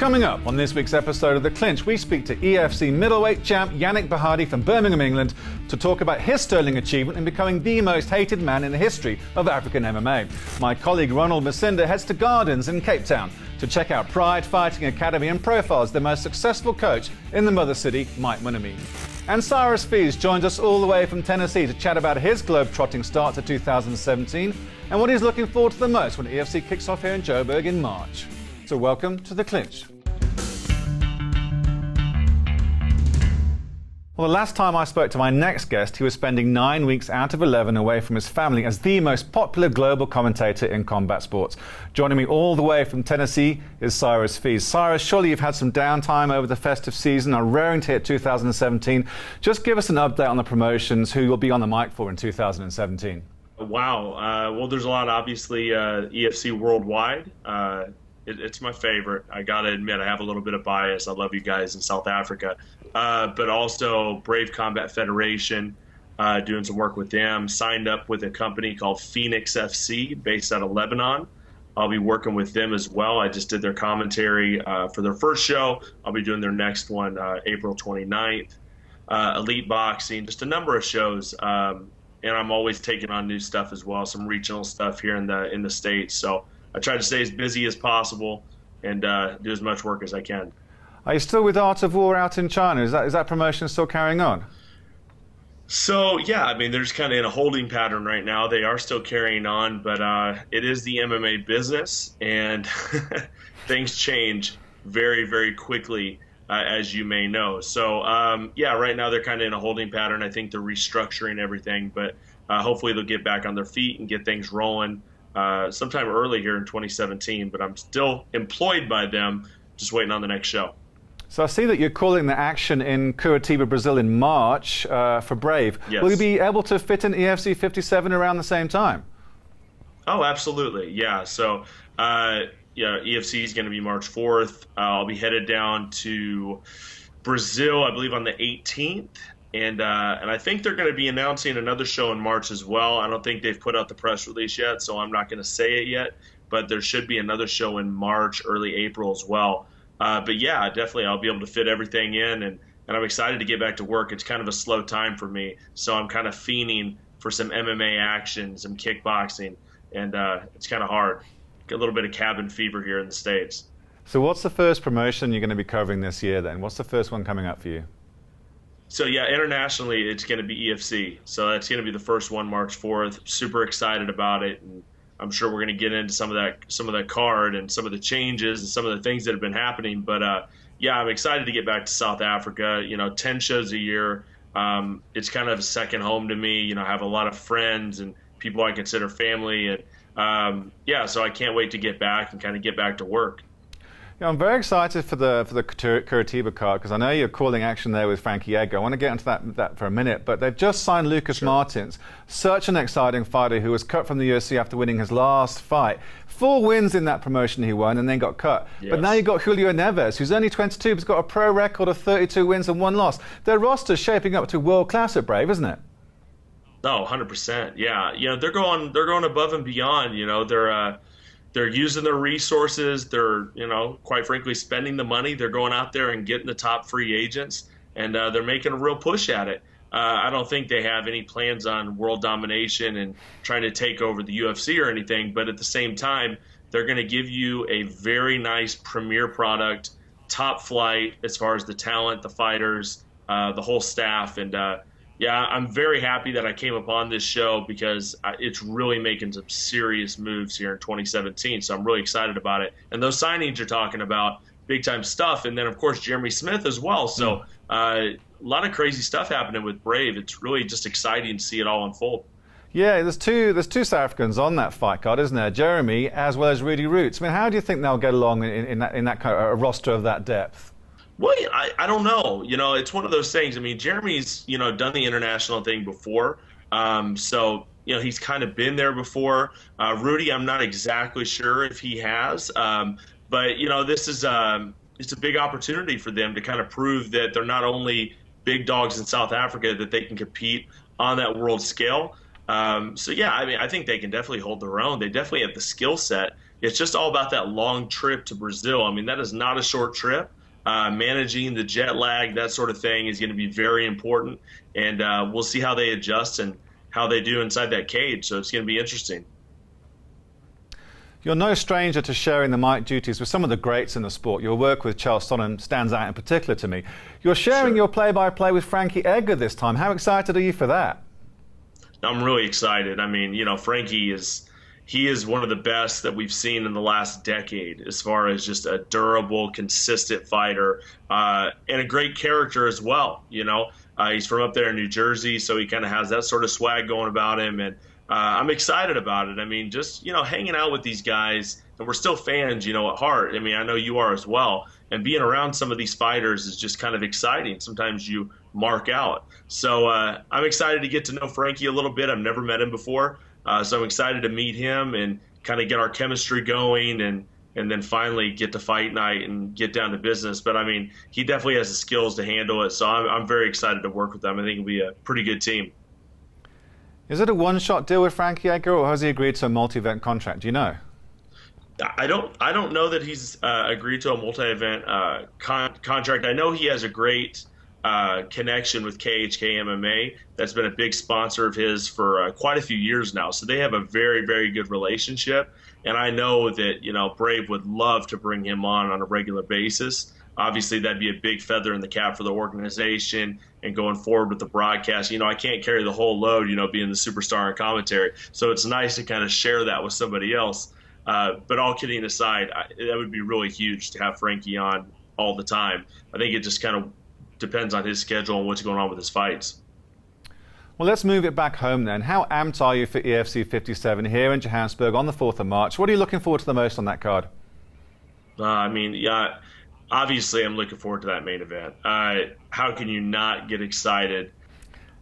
Coming up on this week's episode of The Clinch, we speak to EFC middleweight champ Yannick Bahadi from Birmingham, England, to talk about his sterling achievement in becoming the most hated man in the history of African MMA. My colleague Ronald Masinda heads to Gardens in Cape Town to check out Pride Fighting Academy and profiles the most successful coach in the mother city, Mouneimne. And Cyrus Fees joins us all the way from Tennessee to chat about his globe-trotting start to 2017 and what he's looking forward to the most when EFC kicks off here in Joburg in March. So welcome to The Clinch. Well, the last time I spoke to my next guest, he was spending 9 weeks out of 11 away from his family as the most popular global commentator in combat sports. Joining me all the way from Tennessee is Cyrus Fees. Cyrus, surely you've had some downtime over the festive season, are raring to hit 2017. Just give us an update on the promotions, who you'll be on the mic for in 2017. Wow. Well, there's a lot, obviously, EFC Worldwide. It's my favorite. I got to admit, I have a little bit of bias. I love you guys in South Africa. But also Brave Combat Federation, doing some work with them. Signed up with a company called Phoenix FC based out of Lebanon. I'll be working with them as well. I just did their commentary for their first show. I'll be doing their next one April 29th. Elite Boxing, just a number of shows. And I'm always taking on new stuff as well, some regional stuff here in the States. So I try to stay as busy as possible and do as much work as I can. Are you still with Art of War out in China? Is that promotion still carrying on? So, yeah, I mean, they're just kind of in a holding pattern right now. They are still carrying on, but it is the MMA business, and things change very, very quickly, as you may know. So, yeah, right now they're kind of in a holding pattern. I think they're restructuring everything, but hopefully they'll get back on their feet and get things rolling sometime early here in 2017. But I'm still employed by them, just waiting on the next show. So I see that you're calling the action in Curitiba, Brazil in March for Brave. Yes. Will you be able to fit in EFC 57 around the same time? Oh, absolutely. Yeah. So, yeah, EFC is going to be March 4th. I'll be headed down to Brazil, I believe, on the 18th. And I think they're going to be announcing another show in March as well. I don't think they've put out the press release yet, so I'm not going to say it yet. But there should be another show in March, early April as well. But yeah, definitely I'll be able to fit everything in, and I'm excited to get back to work. It's kind of a slow time for me, so I'm kind of fiending for some MMA action, some kickboxing, and it's kind of hard. Get a little bit of cabin fever here in the States. So what's the first promotion you're going to be covering this year then? What's the first one coming up for you? So yeah, internationally it's going to be EFC. So that's going to be the first one, March 4th. Super excited about it, and I'm sure we're going to get into some of that card and some of the changes and some of the things that have been happening. But yeah, I'm excited to get back to South Africa. 10 shows a year. It's kind of a second home to me. I have a lot of friends and people I consider family, and yeah, so I can't wait to get back and kind of get back to work. Yeah, I'm very excited for the Curitiba card because I know you're calling action there with Frankie Edgar. I want to get into that for a minute, but they've just signed Lucas Martins, such an exciting fighter who was cut from the UFC after winning his last fight. 4 wins in that promotion he won and then got cut. Yes. But now you've got Julio Neves, who's only 22, but has got a pro record of 32 wins and 1 loss. Their roster's shaping up to world class at Brave, isn't it? Oh, 100%. Yeah, they're going above and beyond. They're using their resources. They're, quite frankly, spending the money. They're going out there and getting the top free agents, and they're making a real push at it. I don't think they have any plans on world domination and trying to take over the UFC or anything, but at the same time, they're going to give you a very nice premier product, top flight as far as the talent, the fighters, the whole staff, and yeah, I'm very happy that I came upon this show because it's really making some serious moves here in 2017. So I'm really excited about it. And those signings you're talking about, big time stuff. And then, of course, Jeremy Smith as well. So a lot of crazy stuff happening with Brave. It's really just exciting to see it all unfold. Yeah, there's two South Africans on that fight card, isn't there? Jeremy as well as Rudy Roots. I mean, how do you think they'll get along in that kind of a roster of that depth? Well, I don't know. It's one of those things. I mean, Jeremy's, done the international thing before. So, he's kind of been there before. Rudy, I'm not exactly sure if he has. But, this is it's a big opportunity for them to kind of prove that they're not only big dogs in South Africa, that they can compete on that world scale. So, yeah, I mean, I think they can definitely hold their own. They definitely have the skill set. it's just all about that long trip to Brazil. I mean, that is not a short trip. Managing the jet lag, that sort of thing, is going to be very important, and we'll see how they adjust and how they do inside that cage. So it's going to be interesting. You're no stranger to sharing the mic duties with some of the greats in the sport. Your work with Charles Sonnen stands out in particular to me. You're sharing your play-by-play with Frankie Edgar this time. How excited are you for that? I'm really excited. I mean, you know, Frankie is one of the best that we've seen in the last decade as far as just a durable, consistent fighter, and a great character as well. You know, he's from up there in New Jersey, so he kind of has that sort of swag going about him, and I'm excited about it. I mean, just, you know, hanging out with these guys, and we're still fans, you know, at heart. I mean, I know you are as well. And being around some of these fighters is just kind of exciting. Sometimes you mark out. So I'm excited to get to know Frankie a little bit. I've never met him before. So I'm excited to meet him and kind of get our chemistry going, and then finally get to fight night and get down to business. But I mean, he definitely has the skills to handle it. So I'm very excited to work with him. I think it'll be a pretty good team. Is it a one-shot deal with Frankie Edgar, or has he agreed to a multi-event contract? Do you know? I don't know that he's agreed to a multi-event contract. I know he has a great connection with KHK MMA. That's been a big sponsor of his for quite a few years now. So they have a very, very good relationship. And I know that, you know, Brave would love to bring him on a regular basis. Obviously, that'd be a big feather in the cap for the organization and going forward with the broadcast. You know, I can't carry the whole load, you know, being the superstar and commentary. So it's nice to kind of share that with somebody else. But all kidding aside, that would be really huge to have Frankie on all the time. I think it just kind of depends on his schedule and what's going on with his fights. Well, let's move it back home then. How amped are you for EFC 57 here in Johannesburg on the 4th of March? What are you looking forward to the most on that card? I mean, yeah, obviously I'm looking forward to that main event. How can you not get excited?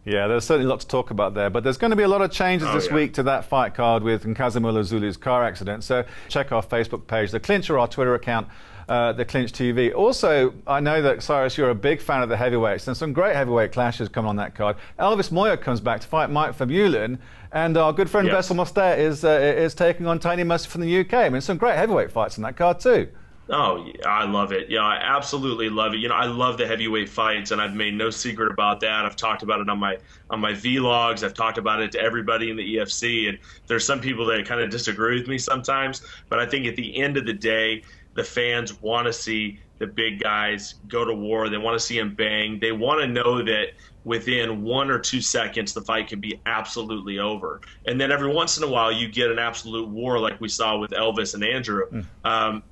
Yeah, there's certainly a lot to talk about there, but there's going to be a lot of changes this week to that fight card with Nkazimula Zulu's car accident. So check our Facebook page, The Clinch, or our Twitter account, The Clinch TV. Also, I know that, Cyrus, you're a big fan of the heavyweights, and some great heavyweight clashes come on that card. Elvis Moya comes back to fight Mike from Mouneimne, and our good friend Vessel Mostet is taking on Tiny Mustard from the UK. I mean, some great heavyweight fights on that card too. Oh, yeah, I love it. Yeah, I absolutely love it. You know, I love the heavyweight fights, and I've made no secret about that. I've talked about it on my vlogs. I've talked about it to everybody in the EFC, and there's some people that kind of disagree with me sometimes. But I think at the end of the day, the fans want to see the big guys go to war. They want to see them bang. They want to know that within 1 or 2 seconds, the fight can be absolutely over. And then every once in a while, you get an absolute war like we saw with Elvis and Andrew.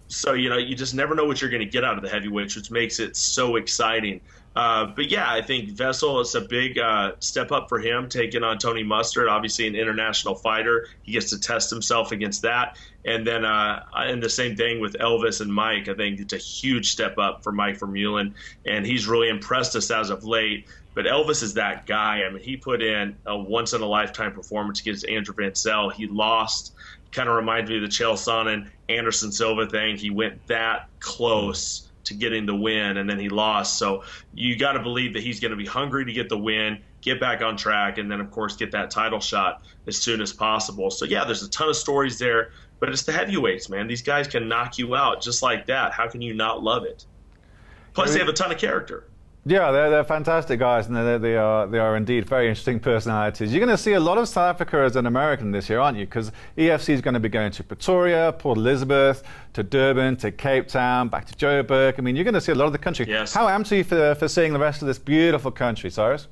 So, you know, you just never know what you're going to get out of the heavyweights, which makes it so exciting. But yeah, I think Vessel is a big step up for him, taking on Tony Mustard, obviously an international fighter. He gets to test himself against that. And then and the same thing with Elvis and Mike. I think it's a huge step up for Mike from Mouneimne, and he's really impressed us as of late. But Elvis is that guy. I mean, he put in a once-in-a-lifetime performance against Andrew Van Zell. He lost. Kind of reminds me of the Chael Sonnen, Anderson Silva thing. He went that close to getting the win, and then he lost. So you got to believe that he's going to be hungry to get the win, get back on track, and then, of course, get that title shot as soon as possible. So, yeah, there's a ton of stories there, but it's the heavyweights, man. These guys can knock you out just like that. How can you not love it? Plus, they have a ton of character. Yeah, they're fantastic guys, and they are indeed very interesting personalities. You're going to see a lot of South Africa as an American this year, aren't you? Because EFC is going to be going to Pretoria, Port Elizabeth, to Durban, to Cape Town, back to Joburg. I mean, you're going to see a lot of the country. Yes. How amped are you for seeing the rest of this beautiful country, Cyrus?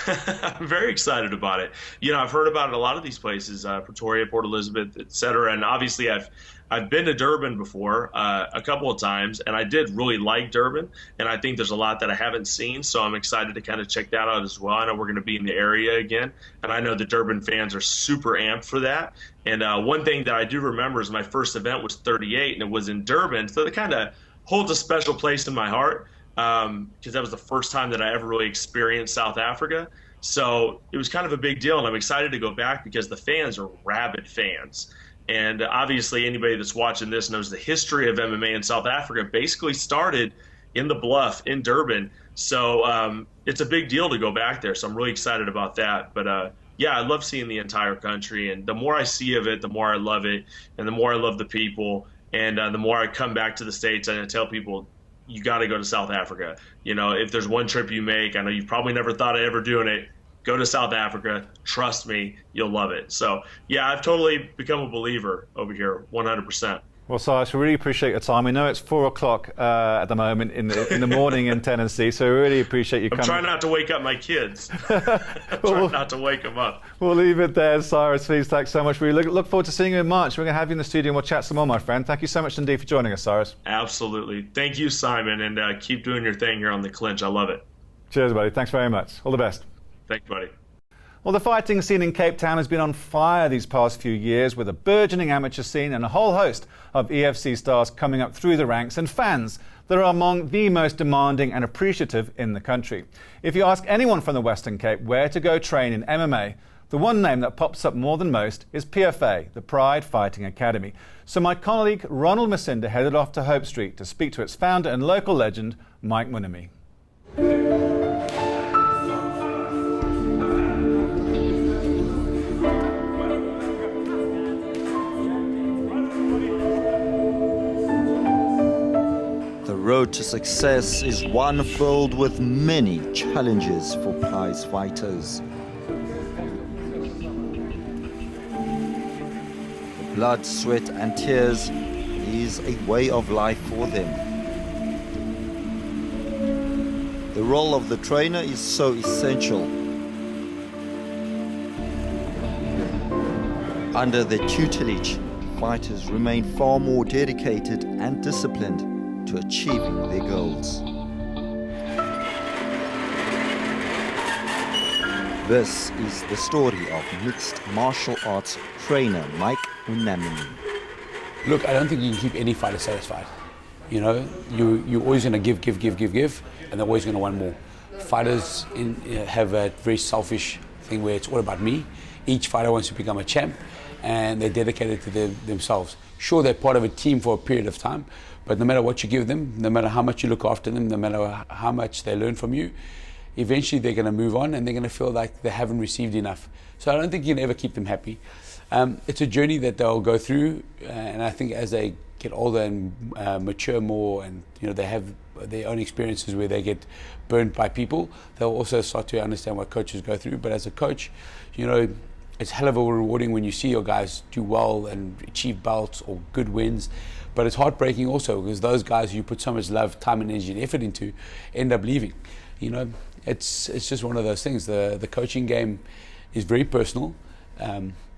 I'm very excited about it. You know, I've heard about it a lot of these places, Pretoria, Port Elizabeth, et cetera. And obviously I've been to Durban before a couple of times, and I did really like Durban. And I think there's a lot that I haven't seen, so I'm excited to kind of check that out as well. I know we're going to be in the area again, and I know the Durban fans are super amped for that. And one thing that I do remember is my first event was 38, and it was in Durban, so it kind of holds a special place in my heart. Because that was the first time that I ever really experienced South Africa. So it was kind of a big deal, and I'm excited to go back because the fans are rabid fans. And obviously anybody that's watching this knows the history of MMA in South Africa basically started in the Bluff, in Durban. So it's a big deal to go back there. So I'm really excited about that. But yeah, I love seeing the entire country. And the more I see of it, the more I love it, and the more I love the people. And the more I come back to the States, and I tell people, you got to go to South Africa. You know, if there's one trip you make, I know you've probably never thought of ever doing it, go to South Africa. Trust me, you'll love it. So, yeah, I've totally become a believer over here, 100%. Well, Cyrus, we really appreciate your time. We know it's 4 o'clock at the moment in the morning in Tennessee, so we really appreciate you coming. I'm trying not to wake up my kids. Trying not to wake them up. We'll leave it there, Cyrus Fees. Thanks so much. We look forward to seeing you in March. We're going to have you in the studio and we'll chat some more, my friend. Thank you so much indeed for joining us, Cyrus. Absolutely. Thank you, Simon, and keep doing your thing here on the Clinch. I love it. Cheers, buddy. Thanks very much. All the best. Thank you, buddy. Well, the fighting scene in Cape Town has been on fire these past few years, with a burgeoning amateur scene and a whole host of EFC stars coming up through the ranks, and fans that are among the most demanding and appreciative in the country. If you ask anyone from the Western Cape where to go train in MMA, the one name that pops up more than most is PFA, the Pride Fighting Academy. So my colleague Ronald Macinda headed off to Hope Street to speak to its founder and local legend, Mike Mouneimne. The road to success is one filled with many challenges for prize fighters. The blood, sweat and tears is a way of life for them. The role of the trainer is so essential. Under their tutelage, fighters remain far more dedicated and disciplined to achieving their goals. This is the story of mixed martial arts trainer Mike Mouneimne. Look, I don't think you can keep any fighter satisfied. You know, you're always going to give, and they're always going to want more. Fighters have a very selfish thing where it's all about me. Each fighter wants to become a champ, and they're dedicated to themselves. Sure, they're part of a team for a period of time, but no matter what you give them, no matter how much you look after them, no matter how much they learn from you, eventually they're going to move on and they're going to feel like they haven't received enough. So I don't think you can ever keep them happy. It's a journey that they'll go through, and I think as they get older and mature more, and they have their own experiences where they get burned by people, they'll also start to understand what coaches go through. But as a coach, it's hell of a rewarding when you see your guys do well and achieve belts or good wins. But it's heartbreaking also, because those guys you put so much love, time and energy and effort into end up leaving. It's just one of those things. The coaching game is very personal.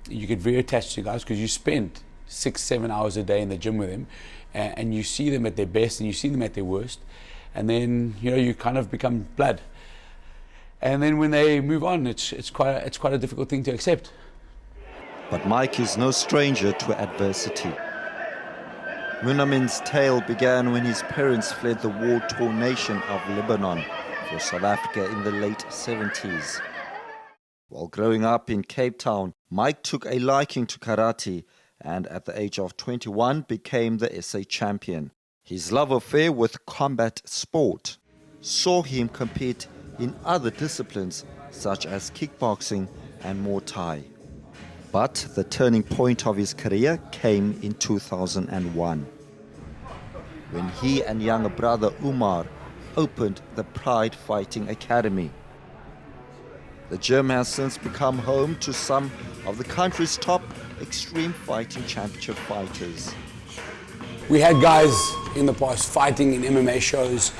You get very attached to guys because you spend 6-7 hours a day in the gym with them, and you see them at their best and you see them at their worst, and then you kind of become blood. And then when they move on, it's quite a difficult thing to accept. But Mike is no stranger to adversity. Mouneimne's tale began when his parents fled the war-torn nation of Lebanon for South Africa in the late 70s. While growing up in Cape Town, Mike took a liking to karate and at the age of 21 became the SA champion. His love affair with combat sport saw him compete in other disciplines such as kickboxing and Muay Thai. But the turning point of his career came in 2001, when he and younger brother Umar opened the Pride Fighting Academy. The gym has since become home to some of the country's top extreme fighting championship fighters. We had guys in the past fighting in MMA shows,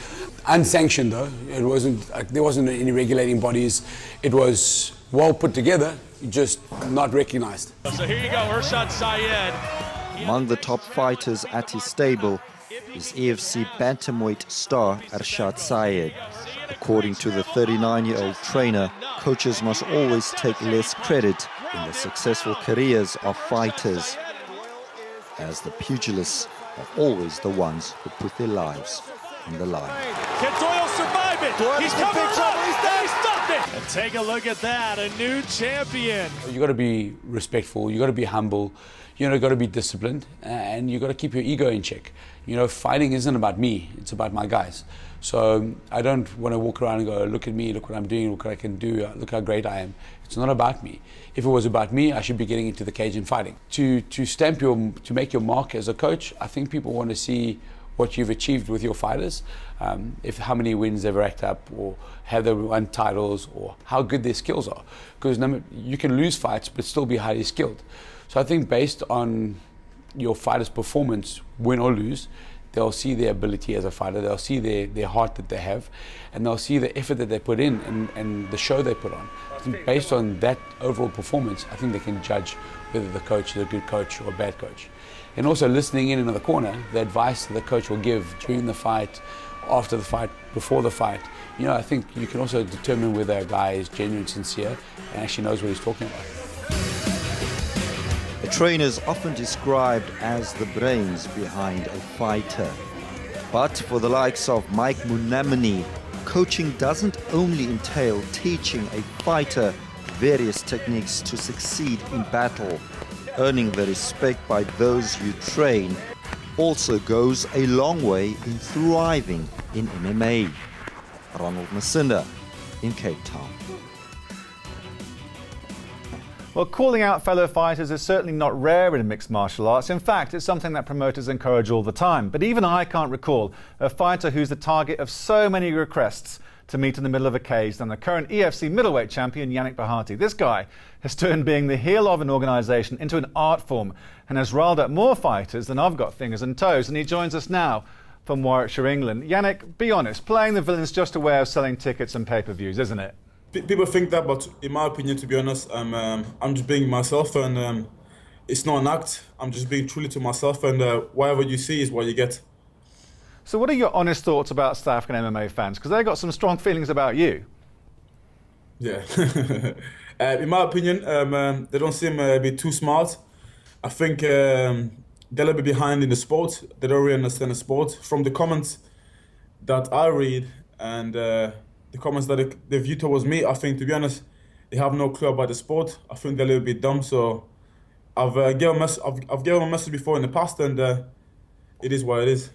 unsanctioned though. There wasn't any regulating bodies. It was well put together, just not recognized. So here you go, Irshad Syed. Among the top fighters at his stable is EFC bantamweight star Irshad Syed. According to the 39-year-old trainer, coaches must always take less credit in the successful careers of fighters, as the pugilists are always the ones who put their lives on the line. Can Doyle survive it? He's coming up, and he stopped it! And take a look at that, a new champion. You got to be respectful, you got to be humble, you got to be disciplined, and you got to keep your ego in check. Fighting isn't about me, it's about my guys. So I don't want to walk around and go, look at me, look what I'm doing, look what I can do, look how great I am. It's not about me. If it was about me, I should be getting into the cage and fighting. To make your mark as a coach, I think people want to see what you've achieved with your fighters, how many wins they've racked up, or have they won titles, or how good their skills are. Because you can lose fights but still be highly skilled. So I think based on your fighter's performance, win or lose, they'll see their ability as a fighter, they'll see their heart that they have, and they'll see the effort that they put in and the show they put on. I think based on that overall performance, I think they can judge whether the coach is a good coach or a bad coach. And also listening in the corner, the advice that the coach will give during the fight, after the fight, before the fight. I think you can also determine whether a guy is genuine, sincere, and actually knows what he's talking about. A trainer is often described as the brains behind a fighter. But for the likes of Mouneimne, coaching doesn't only entail teaching a fighter various techniques to succeed in battle. Earning the respect by those you train also goes a long way in thriving in MMA. Ronald Masinda in Cape Town. Well, calling out fellow fighters is certainly not rare in mixed martial arts. In fact, it's something that promoters encourage all the time. But even I can't recall a fighter who's the target of so many requests to meet in the middle of a cage than the current EFC middleweight champion Yannick Bahati. This guy has turned being the heel of an organisation into an art form and has riled up more fighters than I've got fingers and toes. And he joins us now from Warwickshire, England. Yannick, be honest, playing the villain's just a way of selling tickets and pay-per-views, isn't it? People think that, but in my opinion, to be honest, I'm just being myself, and it's not an act. I'm just being truly to myself, and whatever you see is what you get. So what are your honest thoughts about South African MMA fans? Because they've got some strong feelings about you. Yeah. In my opinion, they don't seem a bit too smart. I think they're a little bit behind in the sport. They don't really understand the sport. From the comments that I read and the comments that they view towards me, I think, to be honest, they have no clue about the sport. I think they're a little bit dumb. So I've given them a message before in the past, and it is what it is.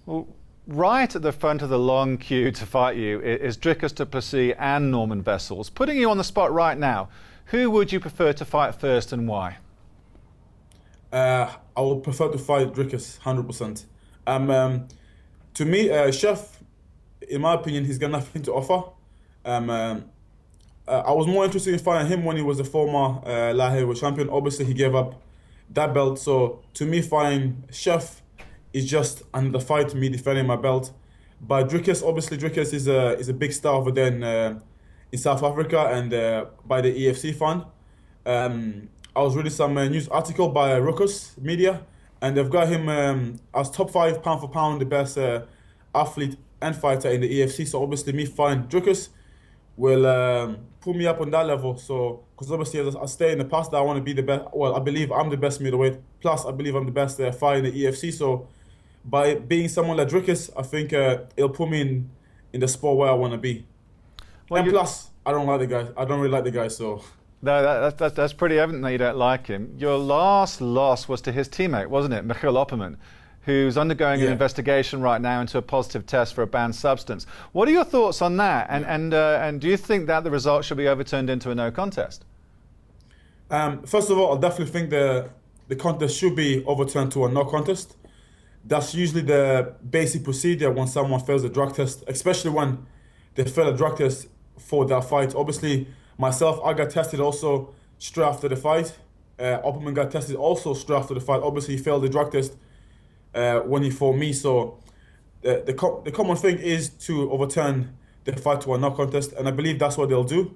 Well, right at the front of the long queue to fight you is Dricus du Plessis and Norman Vessels. Putting you on the spot right now, who would you prefer to fight first and why? I would prefer to fight Dricus, 100%. To me, Chef, in my opinion, he's got nothing to offer. I was more interested in fighting him when he was a former light heavyweight champion. Obviously, he gave up that belt. So to me, fighting Chef is just another fight to me defending my belt. But Dricus, obviously, Dricus is a big star over there in South Africa and by the EFC fund. I was reading some news article by Ruckus Media, and they've got him as top 5 pound for pound, the best athlete and fighter in the EFC. So obviously, me fighting Dricus will put me up on that level. So, because obviously, as I say in the past, that I want to be the best. Well, I believe I'm the best middleweight. Plus, I believe I'm the best fighter in the EFC. So, by being someone like Dricus, I think it'll put me in the spot where I want to be. Well, and plus, I don't like the guy. I don't really like the guy. So. No, that's pretty evident that you don't like him. Your last loss was to his teammate, wasn't it, Michiel Opperman, who's undergoing an investigation right now into a positive test for a banned substance. What are your thoughts on that? And do you think that the result should be overturned into a no contest? First of all, I definitely think the contest should be overturned to a no contest. That's usually the basic procedure when someone fails a drug test, especially when they fail a drug test for that fight. Obviously, myself, I got tested also straight after the fight. Opperman got tested also straight after the fight. Obviously, he failed the drug test when he fought me. So the common thing is to overturn the fight to a no contest, and I believe that's what they'll do.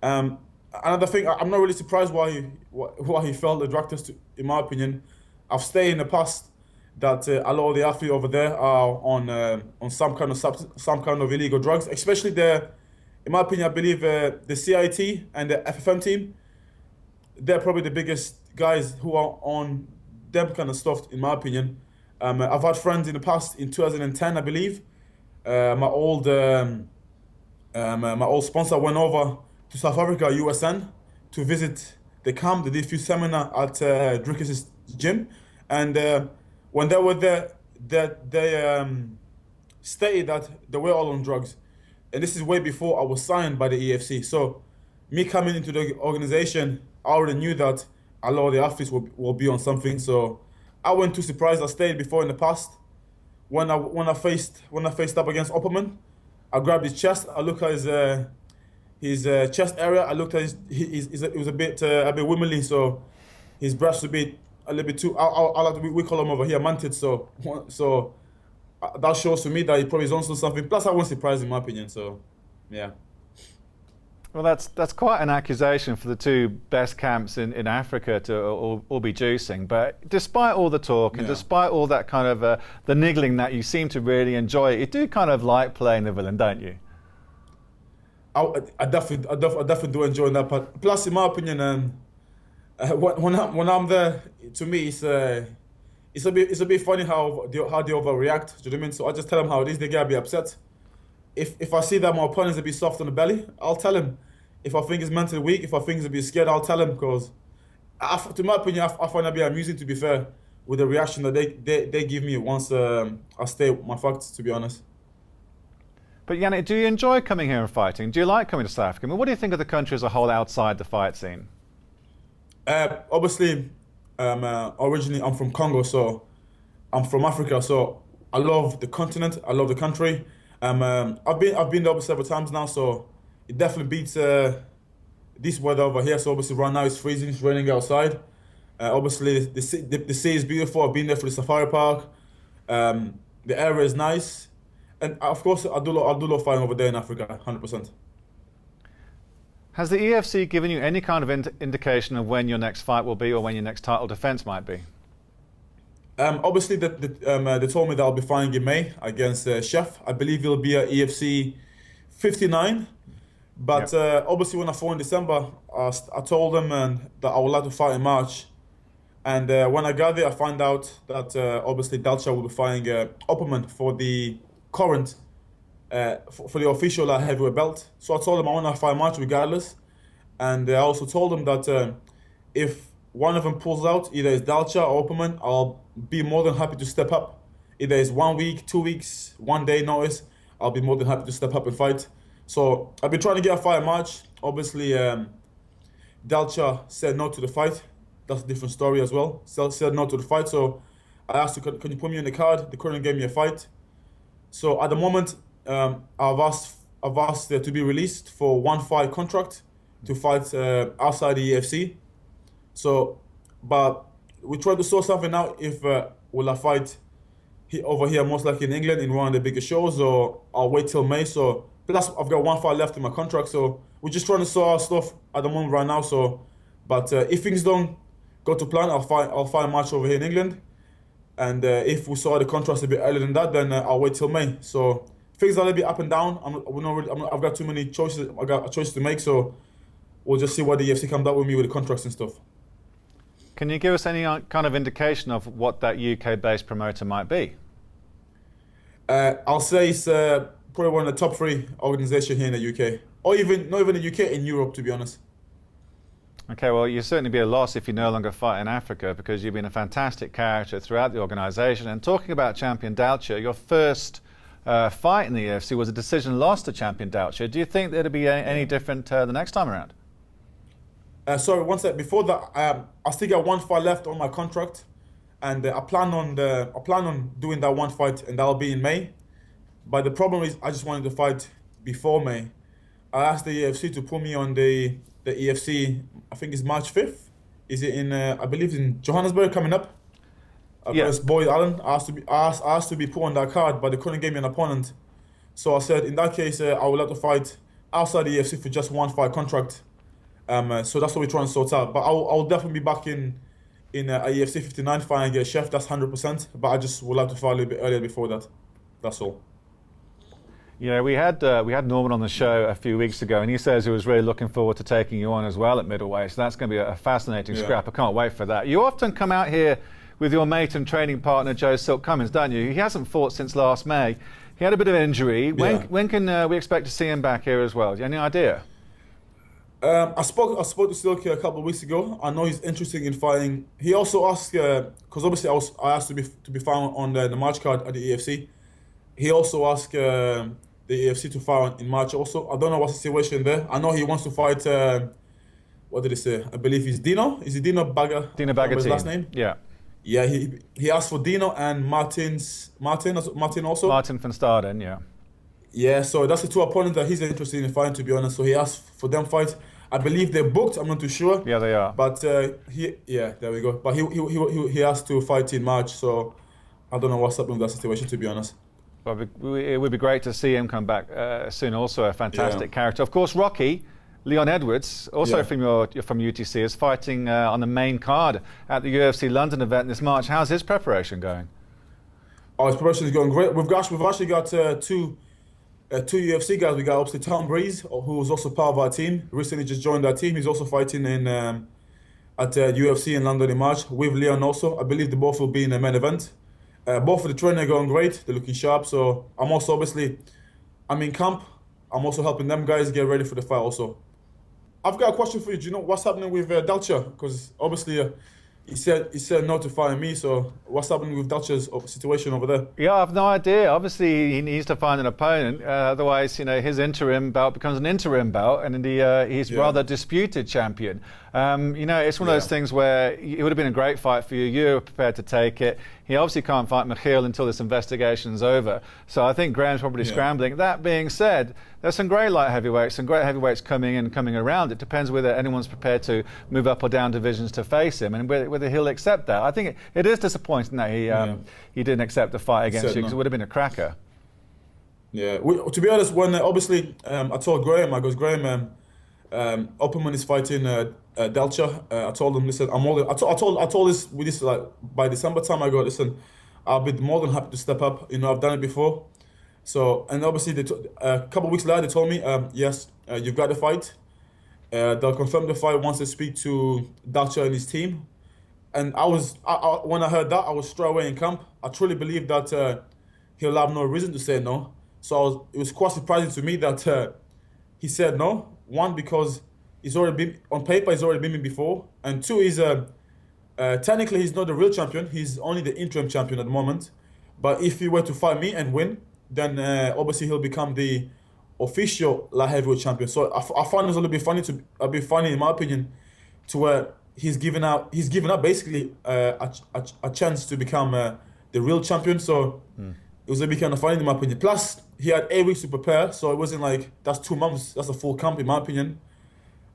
Another thing, I'm not really surprised why he failed the drug test. In my opinion, I've stated in the past that a lot of the athletes over there are on some kind of illegal drugs, especially in my opinion, I believe the CIT and the FFM team, they're probably the biggest guys who are on them kind of stuff, in my opinion. I've had friends in the past, in 2010, I believe. My old sponsor went over to South Africa, USN, to visit the camp. They did a few seminars at Drickus' gym. And when they were there, they stated that they were all on drugs. And this is way before I was signed by the EFC. So me coming into the organization, I already knew that a lot of the athletes will be on something. So I wasn't too surprised. I stayed before in the past. When I faced up against Opperman, I grabbed his chest. I looked at his chest area. I looked at it was a bit womanly, so his breasts would be a little bit too. We call them over here manted. So that shows to me that he probably is on something. Plus, I wasn't surprised in my opinion. So, yeah. Well, that's quite an accusation for the two best camps in Africa to all be juicing. But despite all the talk and despite all that kind of the niggling that you seem to really enjoy, you do kind of like playing the villain, don't you? I definitely do enjoy that part. Plus, in my opinion, when I'm there, to me it's a bit funny how they overreact. Do you know what I mean? So I just tell them how it is. They get a bit upset. If I see that my opponent's a bit soft on the belly, I'll tell him. If I think he's mentally weak, if I think he's a bit scared, I'll tell him, because, to my opinion, I find it a bit amusing, to be fair, with the reaction that they give me once I state my facts, to be honest. But Yannick, do you enjoy coming here and fighting? Do you like coming to South Africa? I mean, what do you think of the country as a whole outside the fight scene? Obviously, originally I'm from Congo, so I'm from Africa, so I love the continent, I love the country. I've been there several times now, so it definitely beats this weather over here. So obviously right now it's freezing, it's raining outside. Obviously the sea is beautiful. I've been there for the safari park. The area is nice, and of course I do love fighting over there in Africa, 100%. Has the EFC given you any kind of indication of when your next fight will be, or when your next title defense might be? Obviously, they told me that I'll be fighting in May against Chef. I believe it'll be at EFC 59. But obviously, when I fought in December, I told them that I would like to fight in March. And when I got there, I found out that obviously Dalcha will be fighting Opperman for the current, for the official heavyweight belt. So I told them I want to fight in March regardless. And I also told them that if one of them pulls out, either it's Dalcha or Opperman, I'll be more than happy to step up. Either it's 1 week, 2 weeks, 1 day notice, I'll be more than happy to step up and fight. So I've been trying to get a fight in March. Obviously, Dalcha said no to the fight. That's a different story as well. Said no to the fight. So I asked, can you put me on the card? They couldn't give me a fight. So at the moment, I've asked to be released for 1 fight contract to fight outside the EFC. So, but we try to sort something out. If will I fight over here, most likely in England, in one of the biggest shows, or I'll wait till May. So plus I've got 1 fight left in my contract. So we're just trying to sort our stuff at the moment right now. So, but if things don't go to plan, I'll fight a match over here in England. And if we saw the contracts a bit earlier than that, then I'll wait till May. So things are a little bit up and down. I've got too many choices. I got a choice to make. So we'll just see what the UFC comes up with me with the contracts and stuff. Can you give us any kind of indication of what that UK-based promoter might be? I'll say it's probably one of the top 3 organisations here in the UK, or even not even the UK, in Europe, to be honest. Okay, well, you'll certainly be a loss if you no longer fight in Africa, because you've been a fantastic character throughout the organisation. And talking about Champion Dalcha, your first fight in the UFC was a decision loss to Champion Dalcha. Do you think that it'll be any different the next time around? Sorry, one sec. Before that, I still got 1 fight left on my contract, and I plan on doing that 1 fight, and that'll be in May. But the problem is, I just wanted to fight before May. I asked the UFC to put me on the EFC. I think it's March 5th. Is it in? I believe in Johannesburg coming up. Yes. Boyd Allen. I asked to be put on that card, but they couldn't give me an opponent. So I said, in that case, I would like to fight outside the EFC for just 1 fight contract. So that's what we're trying to sort out. But I'll definitely be back in UFC 59 fighting get a Chef. That's 100%. But I just would like to fight a little bit earlier before that. That's all. Yeah, we had Norman on the show a few weeks ago, and he says he was really looking forward to taking you on as well at middleweight. So that's going to be a fascinating scrap. I can't wait for that. You often come out here with your mate and training partner Joe Silk Cummins, don't you? He hasn't fought since last May. He had a bit of injury. When can we expect to see him back here as well? Do you have any idea? I spoke to Silk a couple of weeks ago. I know he's interested in fighting. He also asked, because obviously I asked to be found on the March card at the EFC. He also asked the EFC to fight in March also. I don't know what's the situation there. I know he wants to fight, what did he say? I believe he's Dino. Is it Dino Baga? Dino Bahadi. His last name? Yeah. Yeah, he asked for Dino and Martin also. Martin van Staden, yeah. Yeah, so that's the two opponents that he's interested in fighting, to be honest. So he asked for them fight. I believe they're booked. I'm not too sure. Yeah, they are. But there we go. But he asked to fight in March. So I don't know what's up with that situation, to be honest. Well, it would be great to see him come back soon. Also, a fantastic character. Of course, Rocky, Leon Edwards, also from UTC, is fighting on the main card at the UFC London event this March. How's his preparation going? Oh, his preparation is going great. We've actually got two UFC guys. We got obviously Tom Breeze, who was also part of our team. Recently just joined our team. He's also fighting in at UFC in London in March with Leon also. I believe they both will be in the main event. Both of the training are going great. They're looking sharp. So I'm also I'm in camp. I'm also helping them guys get ready for the fight also. I've got a question for you. Do you know what's happening with Dalcha? Because obviously he said no to fighting me. So what's happening with Dalcha's situation over there? Yeah, I have no idea. Obviously, he needs to find an opponent. Otherwise, his interim bout becomes an interim bout, and he's rather disputed champion. It's one of those things where it would have been a great fight for you. You're prepared to take it. He obviously can't fight Michiel until this investigation's over. So I think Graham's probably scrambling. That being said, there's some great light heavyweights, some great heavyweights coming around. It depends whether anyone's prepared to move up or down divisions to face him, and whether he'll accept that. I think it is disappointing that he didn't accept the fight against you, because it would have been a cracker. Yeah, to be honest, when obviously I told Graham, Graham, Opperman is fighting Dalcha. I told him, listen, I told this like by December time. I go, listen, I'll be more than happy to step up. I've done it before. So, and obviously, a couple of weeks later, they told me, yes, you've got the fight. They'll confirm the fight once they speak to Dalcha and his team. And when I heard that, I was straight away in camp. I truly believe that he'll have no reason to say no. So it was quite surprising to me that he said no. One, because he's already been on paper. He's already been me before, and two is technically he's not the real champion. He's only the interim champion at the moment. But if he were to fight me and win, then obviously he'll become the official light heavyweight champion. So I find it's a little bit funny in my opinion, to where he's given up basically a chance to become the real champion. So it was a bit kind of funny in my opinion. Plus, he had 8 weeks to prepare, so it wasn't like that's 2 months. That's a full camp in my opinion.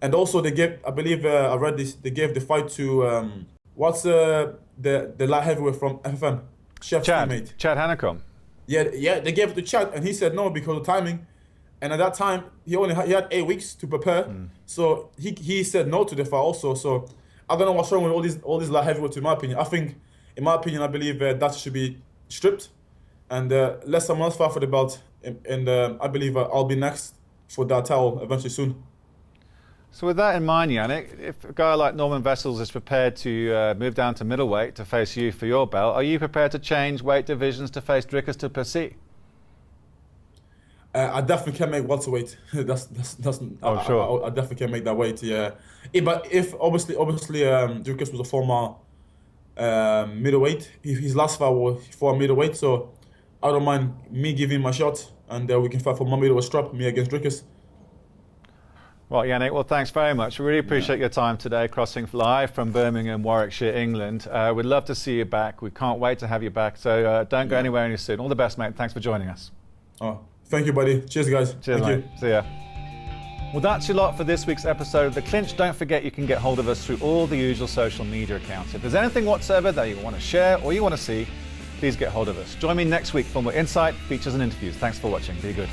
And also they gave, I believe I read this, they gave the fight to what's the light heavyweight from FFM, Chef's teammate, Chad Hanekom. Yeah, they gave it to Chad, and he said no because of timing. And at that time, he had 8 weeks to prepare, so he said no to the fight also. So I don't know what's wrong with all these light heavyweights. In my opinion, I believe that should be stripped, and let someone else fight for the belt. And I believe I'll be next for that title eventually soon. So with that in mind, Yannick, if a guy like Norman Vessels is prepared to move down to middleweight to face you for your belt, are you prepared to change weight divisions to face Dricus du Plessis? I definitely can make welterweight. that's sure. I definitely can make that weight. Yeah, but if obviously Dricus was a former middleweight. His last fight was for middleweight, so I don't mind me giving him a shot, and we can fight for my middleweight strap, me against Dricus. Well, Yannick, thanks very much. We really appreciate your time today, crossing live from Birmingham, Warwickshire, England. We'd love to see you back. We can't wait to have you back. So don't go anywhere any soon. All the best, mate. Thanks for joining us. Oh, thank you, buddy. Cheers, guys. Cheers, thank mate. you. See ya. Well, that's your lot for this week's episode of The Clinch. Don't forget you can get hold of us through all the usual social media accounts. If there's anything whatsoever that you want to share or you want to see, please get hold of us. Join me next week for more insight, features and interviews. Thanks for watching. Be good.